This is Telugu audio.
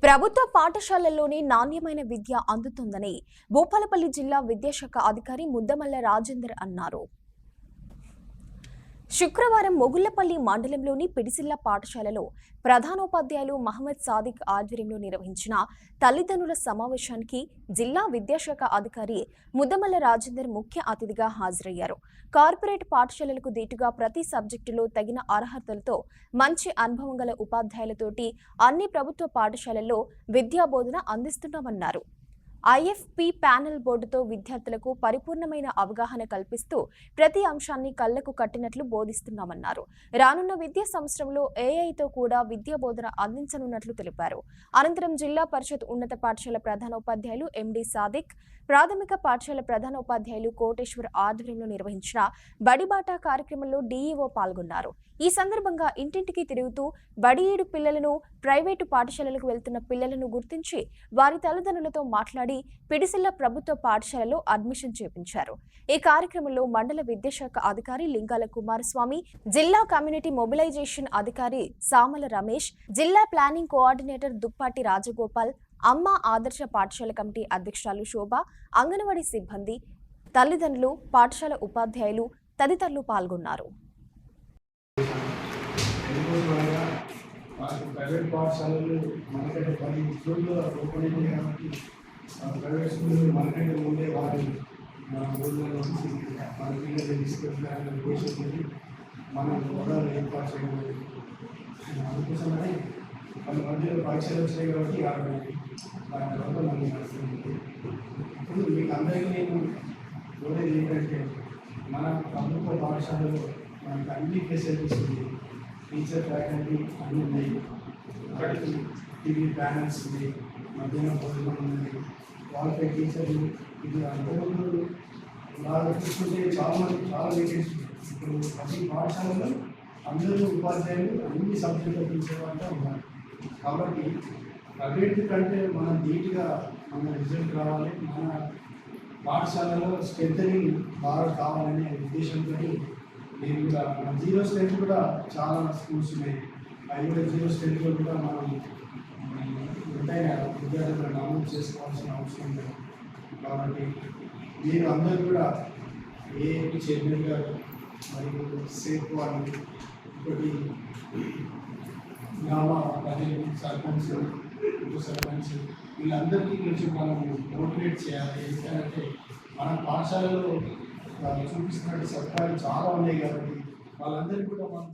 ప్రభుత్వ పాఠశాలల్లోని నాణ్యమైన విద్య అందుతుందని భూపాలపల్లి జిల్లా విద్యాశాఖ అధికారి ముద్దమల్ల రాజేందర్ అన్నారు. శుక్రవారం మొగుళ్లపల్లి మండలంలోని పిడిసిల్ల పాఠశాలలో ప్రధానోపాధ్యాయులు మహమ్మద్ సాదిక్ ఆధ్వర్యంలో నిర్వహించిన తల్లిదండ్రుల సమావేశానికి జిల్లా విద్యాశాఖ అధికారి ముద్దమల్ల రాజేందర్ ముఖ్య అతిథిగా హాజరయ్యారు. కార్పొరేట్ పాఠశాలలకు దీటుగా ప్రతి సబ్జెక్టులో తగిన అర్హతలతో మంచి అనుభవం గల ఉపాధ్యాయులతోటి అన్ని ప్రభుత్వ పాఠశాలల్లో విద్యాబోధన అందిస్తున్నామన్నారు. ఐఎఫ్పి ప్యానెల్ బోర్డుతో విద్యార్థులకు పరిపూర్ణమైన అవగాహన కల్పిస్తూ ప్రతి అంశాన్ని కళ్లకు కట్టినట్లు బోధిస్తున్నామన్నారు. రానున్న విద్యా సంవత్సరంలో ఏఐతో కూడా విద్యా బోధన అందించనున్నట్లు తెలిపారు. అనంతరం జిల్లా పరిషత్ ఉన్నత పాఠశాల ప్రధానోపాధ్యాయులు ఎండి సాదిక్, ప్రాథమిక పాఠశాల ప్రధానోపాధ్యాయులు కోటేశ్వర్ ఆధ్వర్యంలో నిర్వహించిన బడిబాట కార్యక్రమంలో డీఈఓ పాల్గొన్నారు. ఈ సందర్భంగా ఇంటింటికి తిరుగుతూ బడియేడు పిల్లలను, ప్రైవేటు పాఠశాలలకు వెళ్తున్న పిల్లలను గుర్తించి వారి తల్లిదండ్రులతో మాట్లాడి పిడిసిల్ల ప్రభుత్వ పాఠశాలలో అడ్మిషన్ చేపించారు. ఈ కార్యక్రమంలో మండల విద్యాశాఖ అధికారి లింగాల కుమారస్వామి, జిల్లా కమ్యూనిటీ మొబిలైజేషన్ అధికారి సామల రమేష్, జిల్లా ప్లానింగ్ కోఆర్డినేటర్ దుప్పాటి రాజగోపాల్, అమ్మ ఆదర్శ పాఠశాల కమిటీ అధ్యక్షురాలు శోభ, అంగన్వాడీ సిబ్బంది, తల్లిదండ్రులు, పాఠశాల ఉపాధ్యాయులు తదితరులు పాల్గొన్నారు. ప్రైవేట్ పాఠశాలలు మనకంటే 10 స్కూళ్ళు ఓపెన్ అయింది కాబట్టి ప్రైవేట్ స్కూళ్ళు మనకంటే ముందే వారి మన ఊళ్ళలో నుంచి మన పిల్లలు తీసుకెళ్తారనే ఉద్దేశంతో మనం గొడవలు ఏర్పాటు చేయడం అందుకోసమని మన మధ్యలో పరీక్షలు వచ్చాయి కాబట్టి దాని తర్వాత మనం నడుస్తుంది. ఇప్పుడు మీకు అందరికీ నేను కోరేది ఏంటంటే మన ప్రభుత్వ పాఠశాలలో మనకు అన్ని ఫెసిలిటీస్ ఉంది. టీచర్ ఫ్యాకల్టీ అన్నీ ఉన్నాయి. టీవీ ప్యానల్స్ ఉంది, మధ్యాహ్నం భోజనం ఉంది, క్వాలిఫైడ్ టీచర్లు. ఇది అంతకుముందు బాగా చూసుకుంటే చాలా వేకెన్సీ. ఇప్పుడు ప్రతి పాఠశాలలో అందరూ ఉపాధ్యాయులు అన్ని సబ్జెక్టులు తీసేవాళ్ళ ఉన్నారు. కాబట్టి ప్రైవేట్ కంటే మనం నీట్గా మన రిజల్ట్ రావాలి, మన పాఠశాలలో స్ట్రెంథనింగ్ బాగా కావాలనే ఉద్దేశంతో నేను కూడా మన జీరో స్ట్రెంత్ కూడా చాలా స్కూల్స్ ఉన్నాయి. అవి కూడా జీరో స్ట్రెంత్లో కూడా మనం ఎంతైనా విద్యార్థులను నమోదు చేసుకోవాల్సిన అవసరం ఉంది. కాబట్టి మీరు అందరూ కూడా ఏఏపీ చైర్మన్ గారు మరియు సేఫ్ వాళ్ళు, ఇంకోటి గ్రామ ప్రజలు, సర్పంచ్, ఉప సర్పంచ్, వీళ్ళందరికీ కొంచెం మనం మోటివేట్ చేయాలి. ఎందుకంటే మన పాఠశాలలో చూపిస్తున్నట్టు సత్కాలు చాలా ఉన్నాయి కాబట్టి వాళ్ళందరికీ కూడా మనం